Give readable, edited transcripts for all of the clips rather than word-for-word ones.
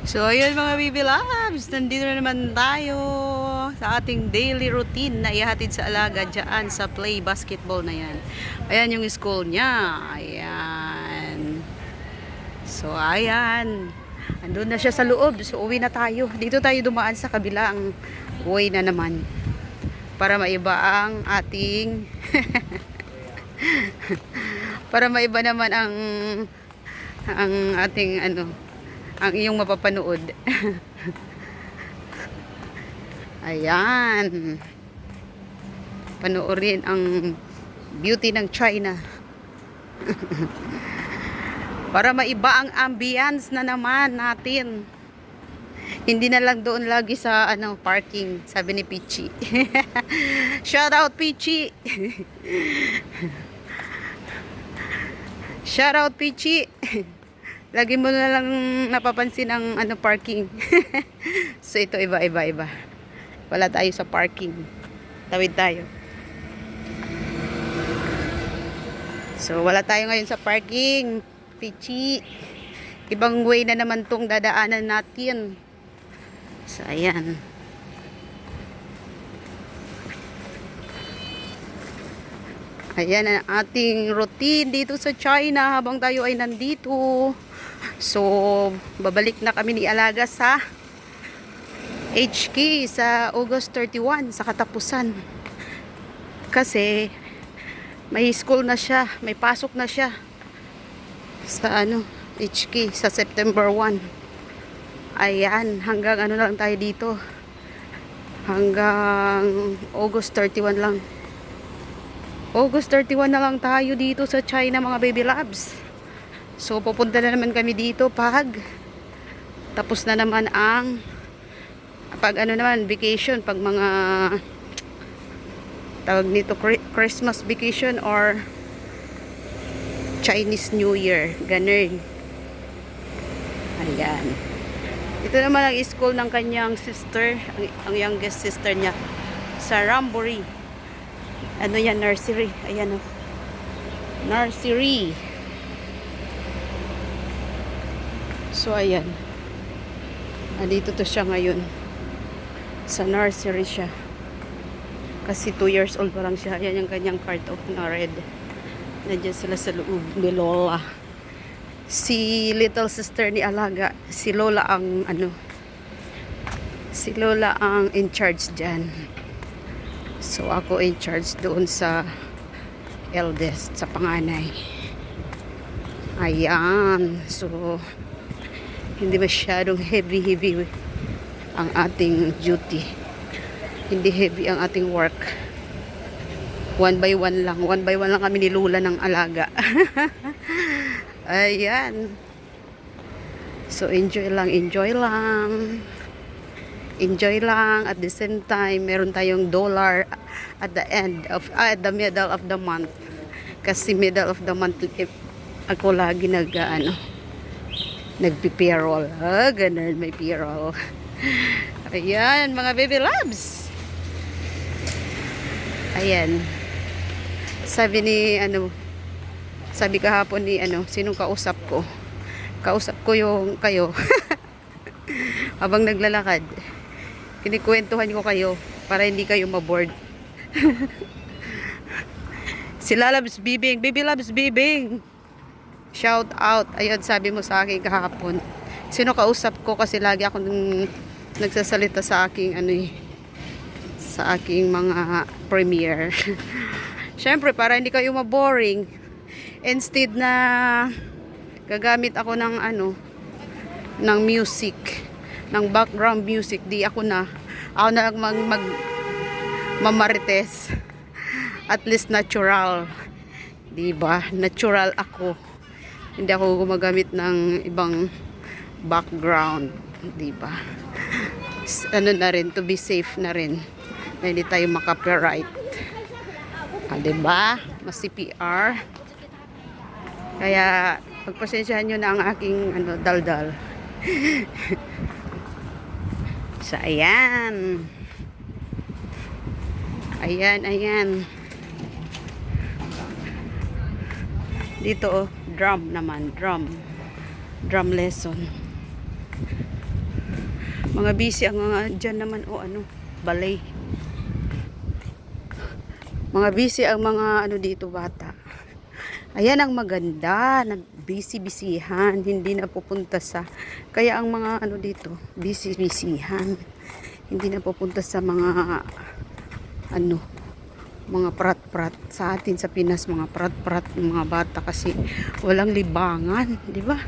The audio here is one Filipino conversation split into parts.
So, ayun mga baby loves, nandito na naman tayo sa ating daily routine na ihatid sa alaga dyan sa play basketball na yan. Ayan yung school niya. Ayan. So, ayan. Andun na siya sa loob. So, uwi na tayo. Dito tayo dumaan sa kabilang way na naman. Para maiba ang ating para maiba naman ang ating ang iyong mapapanood. Ayan. Panoorin ang beauty ng China. Para maiba ang ambience na naman natin. Hindi na lang doon lagi sa parking, sabi ni Pichi. Shout out Pichi. Shout out Pichi. Lagi mo na lang napapansin ang parking. So ito iba. Wala tayo sa parking. Tawid tayo. So wala tayo ngayon sa parking. Pichi. Ibang way na naman tong dadaanan natin. So ayan. Ayan ang ating routine dito sa China habang tayo ay nandito. So, babalik na kami ni Alaga sa HK sa August 31 sa katapusan. Kasi may school na siya, may pasok na siya sa HK sa September 1. Ayan, hanggang na lang tayo dito. Hanggang August 31 lang. August 31 na lang tayo dito sa China mga baby loves. So pupunta na naman kami dito pag tapos na naman ang vacation, pag mga tawag nito Christmas vacation or Chinese New Year, ganun. Ayan. Ito naman ang school ng kanyang sister, ang youngest sister niya sa Rambury. Yan, nursery. Ayan nursery. So ayan, andito to siya ngayon sa nursery siya kasi 2 years old pa lang siya. Ayan yung kanyang card na red. Nandiyan sila sa loob ni Lola, si little sister ni Alaga. Si Lola ang in charge dyan. So ako in charge doon sa eldest, sa panganay. Ayan. So hindi masyadong heavy ang ating duty. Hindi heavy ang ating work. 1 by 1 lang. 1 by 1 lang kami ni Lola ng Alaga. Ayan. So enjoy lang. Enjoy lang. At the same time, meron tayong dollar at the middle of the month. Kasi middle of the month ako lagi nagpi-payroll. Ganun, may payroll. Ayan, mga baby loves. Ayan. Sabi kahapon ni sinong kausap ko? Kausap ko yung kayo. Habang naglalakad. Kinikwentuhan ko kayo para hindi kayo maboard. Sila Loves Bibing, Baby Loves Bibing. Shout out. Ayun, sabi mo sa akin kahapon. Sino kausap ko kasi lagi ako nagsasalita sa aking sa aking mga premiere. Syempre, para hindi kayo maboring. Instead na gagamit ako ng ng music, ng background music, ako na lang mamarites. At least natural. Diba? Natural ako. Hindi ako gumagamit ng ibang background, diba? Na rin, to be safe na rin. Na hindi tayo makapiright. Diba? Mas CPR. Kaya, pagpasensyahan nyo na ang aking daldal. So, ayan. Ayan. Dito drum naman, drum lesson. Mga busy ang mga dyan naman o ano, balay. Mga busy ang mga ano dito bata. Ayan ang maganda, busy-bisihan, hindi na pupunta sa, kaya ang mga ano dito, busy-bisihan, hindi na pupunta sa mga, ano, mga prat-prat. Sa atin sa Pinas, mga prat-prat, mga bata kasi walang libangan, di ba?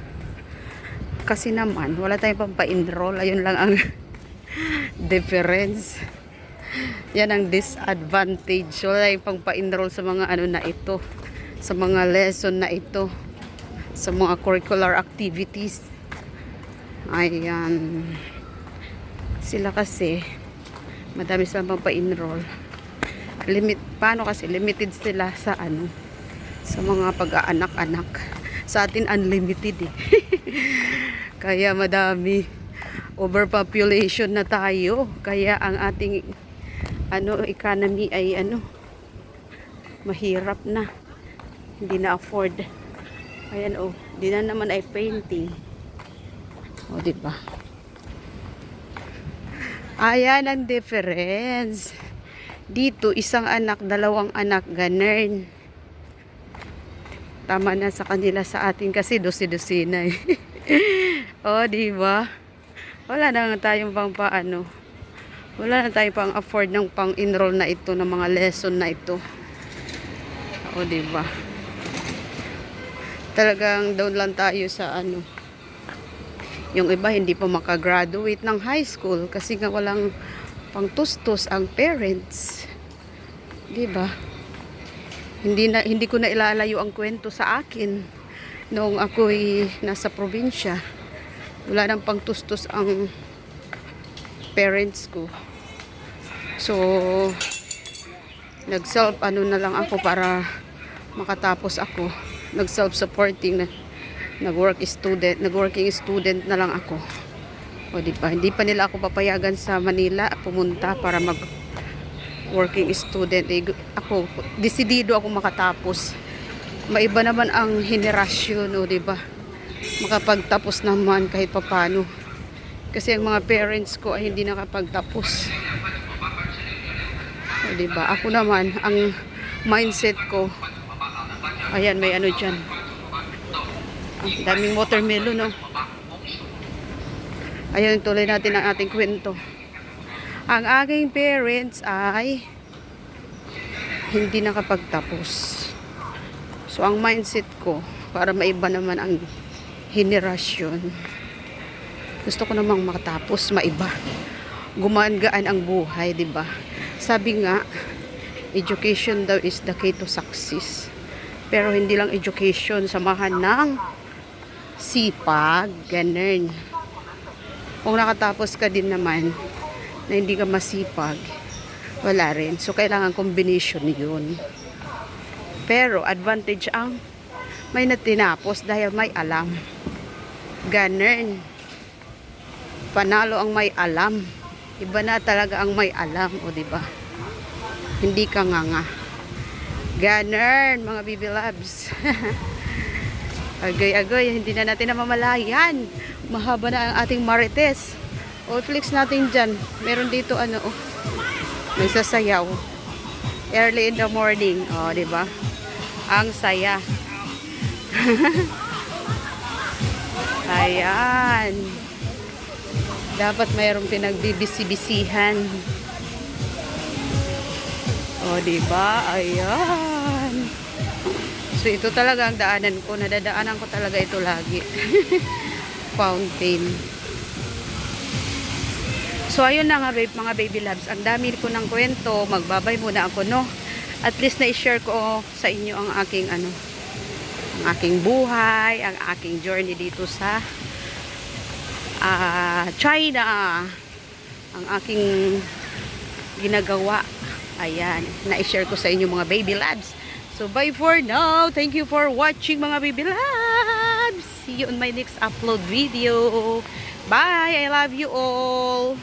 Kasi naman, wala tayong pampa-enroll, ayun lang ang difference. Yan ang disadvantage, wala tayong pampa-enroll sa mga ano na ito, sa mga lesson na ito, sa mga curricular activities. Ayan, sila kasi madami silang pampa-enroll. Paano kasi limited sila sa ano, sa mga pag-aanak-anak. Sa atin unlimited eh. Kaya madami, overpopulation na tayo, kaya ang ating ano economy ay ano, mahirap na. Hindi na afford. Ayan oh, di na naman ay painting. Oh, di ba? Ayan ang difference. Dito isang anak, dalawang anak, ganun. Tama na sa kanila, sa atin kasi dosi-dosi na eh. Oh, di ba? Wala na tayong pang paano. Wala na tayong pang afford ng pang-enroll na ito, ng mga lesson na ito. Oh, di ba? Talagang down lang tayo sa ano. Yung iba hindi pa makagraduate ng high school kasi nga walang pangtustos ang parents. 'Di ba? Hindi ko na ilalayo ang kwento sa akin noong ako'y nasa probinsya. Wala nang pangtustos ang parents ko. So nag-self ano na lang ako para makatapos ako. Nag-self-supporting na nagworking student na lang ako. O di ba? Hindi pa nila ako papayagan sa Manila pumunta para mag working student. Ako desidido ako makatapos. Maiba naman ang henerasyon, o di ba? Makapagtapos naman kahit papaano. Kasi ang mga parents ko ay hindi nakapagtapos. O di ba? Ako naman ang mindset ko, ayan, may ano dyan. Ang daming watermelon, no? Ayan, tuloy natin ang ating kwento. Ang aking parents ay hindi nakapagtapos. So, ang mindset ko, para maiba naman ang henerasyon, gusto ko namang makatapos, maiba. Gumaan-gaan ang buhay, di ba? Sabi nga, education daw is the key to success. Pero hindi lang education, samahan ng sipag, ganun. Kung nakatapos ka din naman na hindi ka masipag, wala rin. So, kailangan combination yun. Pero, advantage ang may natinapos dahil may alam. Ganun. Panalo ang may alam. Iba na talaga ang may alam, o diba? Hindi ka nga. Ganun, mga baby loves. Agay-agay, hindi na natin namamalayan. Mahaba na ang ating marites. O, flex natin dyan. Meron dito, ano, oh, nagsasayaw. Early in the morning. O, diba? Ang saya. Ayan. Dapat mayroong pinagbibisi-bisihan. O, diba? Ayan. So, ito talaga ang daanan ko. Nadadaanan ko talaga ito lagi. Fountain. So, ayun na nga, mga baby loves. Ang dami ko ng kwento. Magbabay muna ako, no? At least na-share ko sa inyo ang aking, ano, ang aking buhay, ang aking journey dito sa China. Ang aking ginagawa. Ayan. Na-share ko sa inyo, mga baby loves. So, bye for now. Thank you for watching, mga baby loves. See you on my next upload video. Bye. I love you all.